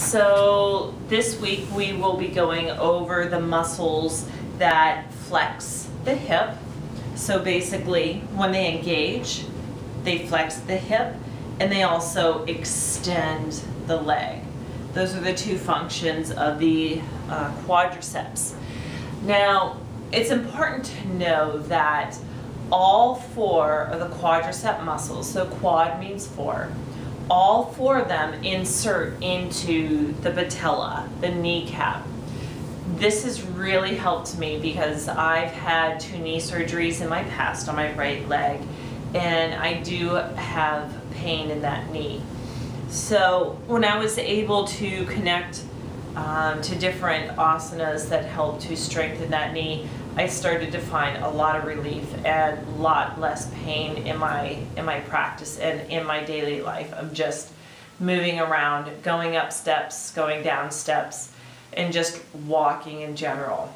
So this week we will be going over the muscles that flex the hip. So basically when they engage, they flex the hip and they also extend the leg. Those are the two functions of the quadriceps. Now, it's important to know that all four of the quadricep muscles, so quad means four, all four of them insert into the patella, the kneecap. This has really helped me because I've had 2 knee surgeries in my past on my right leg, and I do have pain in that knee. So when I was able to connect to different asanas that help to strengthen that knee, I started to find a lot of relief and a lot less pain in my practice and in my daily life of just moving around, going up steps, going down steps, and just walking in general.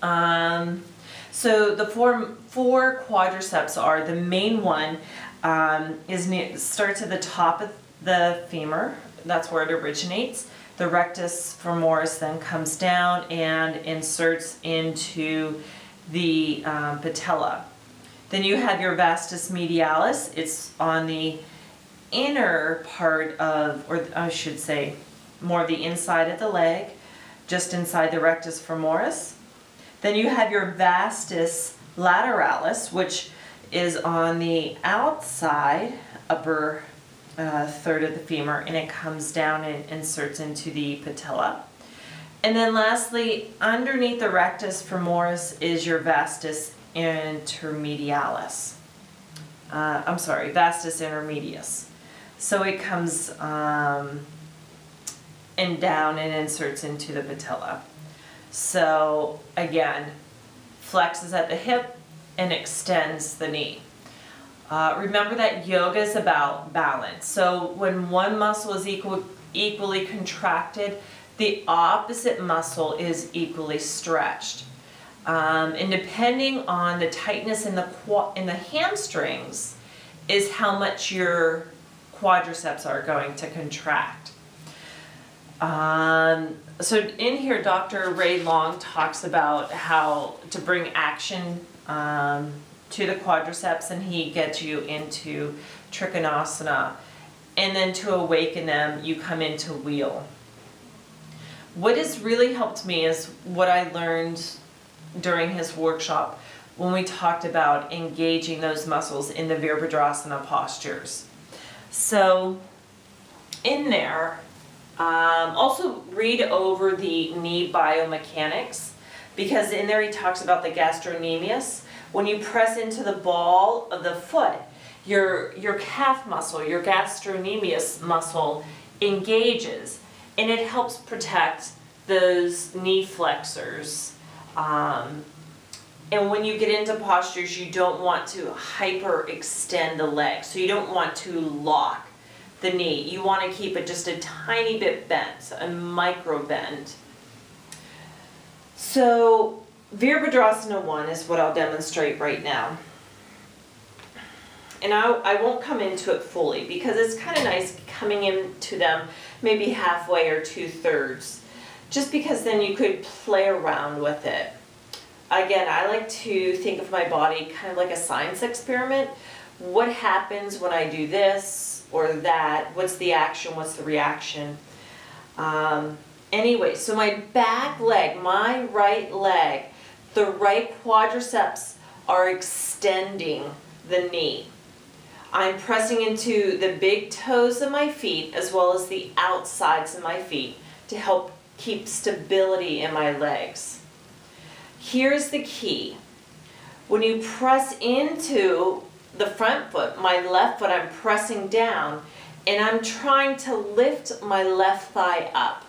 So the four quadriceps are, the main one starts at the top of the femur. That's where it originates. The rectus femoris then comes down and inserts into the patella. Then you have your vastus medialis. It's on the inner part of, or I should say, more the inside of the leg, just inside the rectus femoris. Then you have your vastus lateralis, which is on the outside upper third of the femur, and it comes down and inserts into the patella. And then lastly, underneath the rectus femoris is your vastus intermedialis. Vastus intermedius. So it comes and down and inserts into the patella. So again, flexes at the hip and extends the knee. Remember that yoga is about balance. So when one muscle is equally contracted, the opposite muscle is equally stretched. And depending on the tightness in the hamstrings is how much your quadriceps are going to contract. So in here, Dr. Ray Long talks about how to bring action to the quadriceps, and he gets you into trikonasana, and then to awaken them you come into wheel. What has really helped me is what I learned during his workshop when we talked about engaging those muscles in the Virabhadrasana postures. So in there, also read over the knee biomechanics, because in there he talks about the gastrocnemius. When you press into the ball of the foot, your calf muscle, your gastrocnemius muscle engages, and it helps protect those knee flexors. And when you get into postures, you don't want to hyperextend the leg, so you don't want to lock the knee. You want to keep it just a tiny bit bent, a micro bend. So Virabhadrasana 1 is what I'll demonstrate right now. And I won't come into it fully because it's kind of nice coming into them maybe halfway or 2/3, just because then you could play around with it. Again, I like to think of my body kind of like a science experiment. What happens when I do this or that? What's the action? What's the reaction? Anyway, so my back leg, my right leg, the right quadriceps are extending the knee. I'm pressing into the big toes of my feet as well as the outsides of my feet to help keep stability in my legs. Here's the key. When you press into the front foot, my left foot, I'm pressing down and I'm trying to lift my left thigh up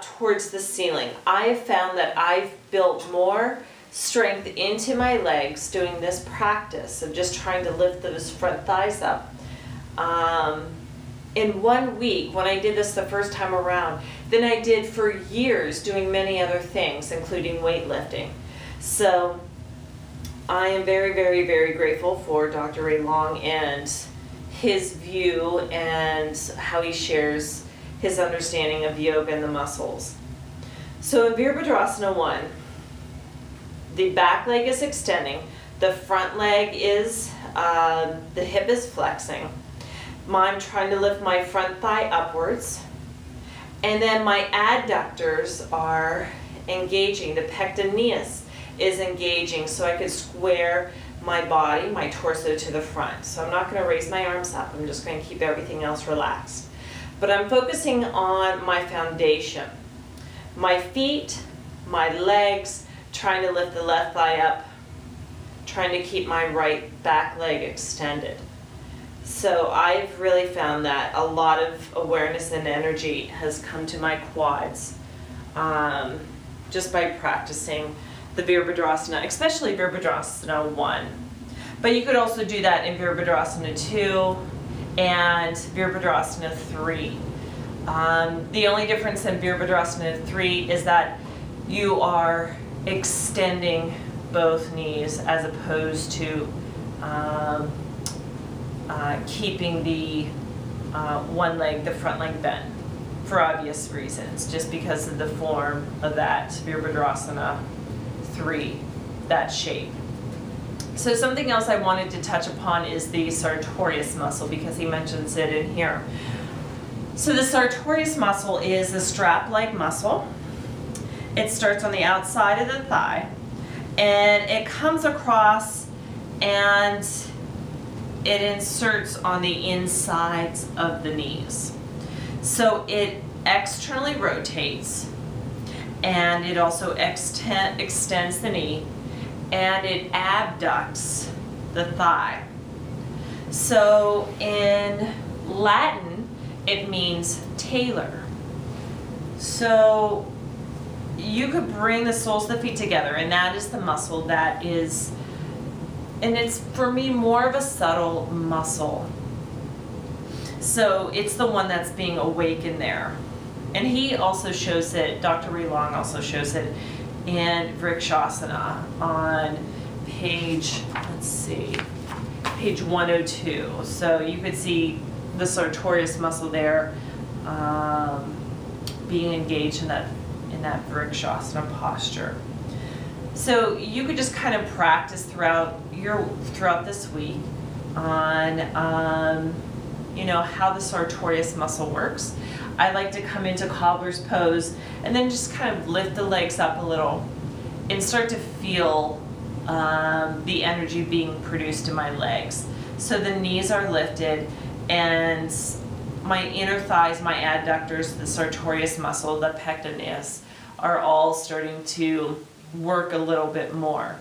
towards the ceiling. I have found that I've built more strength into my legs doing this practice of just trying to lift those front thighs up. In 1 week, when I did this the first time around, than I did for years doing many other things, including weightlifting. So I am very, very, very grateful for Dr. Ray Long and his view and how he shares his understanding of yoga and the muscles. So in Virabhadrasana 1, the back leg is extending, the front leg is, the hip is flexing. I'm trying to lift my front thigh upwards, and then my adductors are engaging. The pectineus is engaging, so I could square my body, my torso to the front. So I'm not going to raise my arms up, I'm just going to keep everything else relaxed. But I'm focusing on my foundation. My feet, my legs, trying to lift the left thigh up, trying to keep my right back leg extended. So I've really found that a lot of awareness and energy has come to my quads just by practicing the Virabhadrasana, especially Virabhadrasana 1. But you could also do that in Virabhadrasana 2 and Virabhadrasana 3. The only difference in Virabhadrasana 3 is that you are extending both knees as opposed to keeping the one leg, the front leg bent, for obvious reasons, just because of the form of that Virabhadrasana 3, that shape. So something else I wanted to touch upon is the sartorius muscle, because he mentions it in here. So the sartorius muscle is a strap-like muscle. It starts on the outside of the thigh, and it comes across and it inserts on the insides of the knees. So it externally rotates, and it also extends the knee, and it abducts the thigh. So in Latin, it means tailor. So you could bring the soles of the feet together, and that is the muscle that is, and it's for me more of a subtle muscle. So it's the one that's being awakened there. And he also shows it, Dr. Ray Long also shows it in Vrikshasana on page, let's see, page 102. So you could see the sartorius muscle there being engaged in that Vrikshasana posture. So you could just kind of practice throughout this week on you know, how the sartorius muscle works. I like to come into cobbler's pose and then just kind of lift the legs up a little and start to feel the energy being produced in my legs. So the knees are lifted, and my inner thighs, my adductors, the sartorius muscle, the pectineus, are all starting to work a little bit more.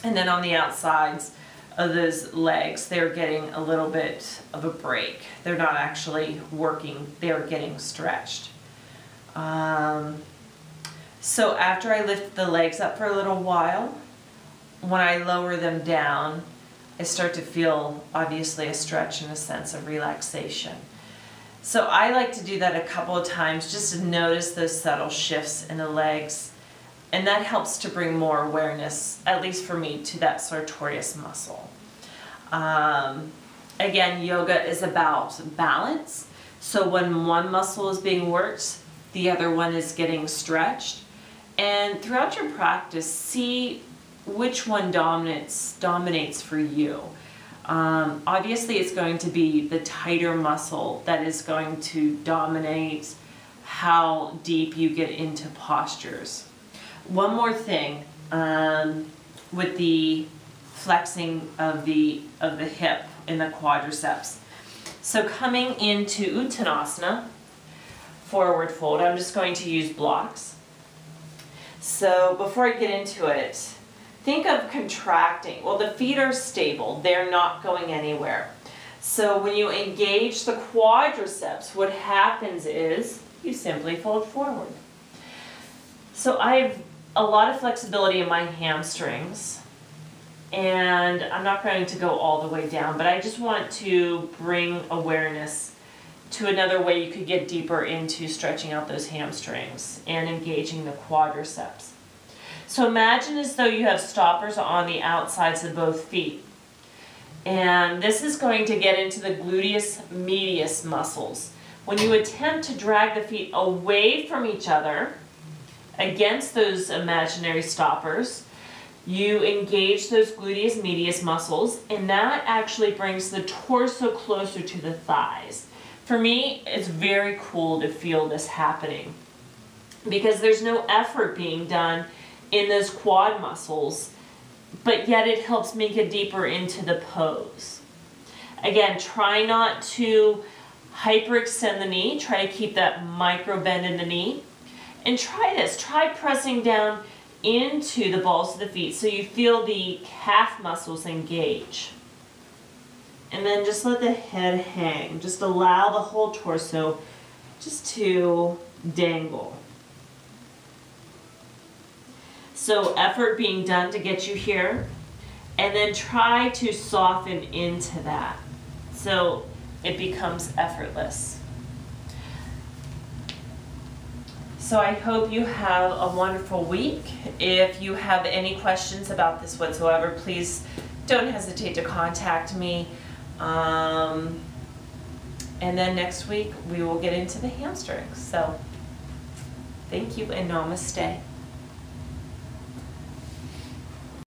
And then on the outsides of those legs, they're getting a little bit of a break. They're not actually working, they're getting stretched. So after I lift the legs up for a little while, when I lower them down, I start to feel obviously a stretch and a sense of relaxation. So I like to do that a couple of times just to notice those subtle shifts in the legs, and that helps to bring more awareness, at least for me, to that sartorius muscle. Again, yoga is about balance. So when one muscle is being worked, the other one is getting stretched. And throughout your practice, see which one dominates for you. Obviously, it's going to be the tighter muscle that is going to dominate how deep you get into postures. One more thing with the flexing of the hip in the quadriceps. So coming into Uttanasana, forward fold, I'm just going to use blocks. So before I get into it, think of contracting. Well, the feet are stable, they're not going anywhere. So when you engage the quadriceps, what happens is you simply fold forward. So I have a lot of flexibility in my hamstrings, and I'm not going to go all the way down, but I just want to bring awareness to another way you could get deeper into stretching out those hamstrings and engaging the quadriceps. So imagine as though you have stoppers on the outsides of both feet. And this is going to get into the gluteus medius muscles, When you attempt to drag the feet away from each other against those imaginary stoppers, you engage those gluteus medius muscles, and that actually brings the torso closer to the thighs. For me, it's very cool to feel this happening because there's no effort being done in those quad muscles, but yet it helps me get deeper into the pose. Again, try not to hyperextend the knee. Try to keep that micro bend in the knee. And try this. Try pressing down into the balls of the feet so you feel the calf muscles engage. And then just let the head hang. Just allow the whole torso just to dangle. So effort being done to get you here. And then try to soften into that so it becomes effortless. So I hope you have a wonderful week. If you have any questions about this whatsoever, please don't hesitate to contact me. And then next week we will get into the hamstrings. So thank you and namaste.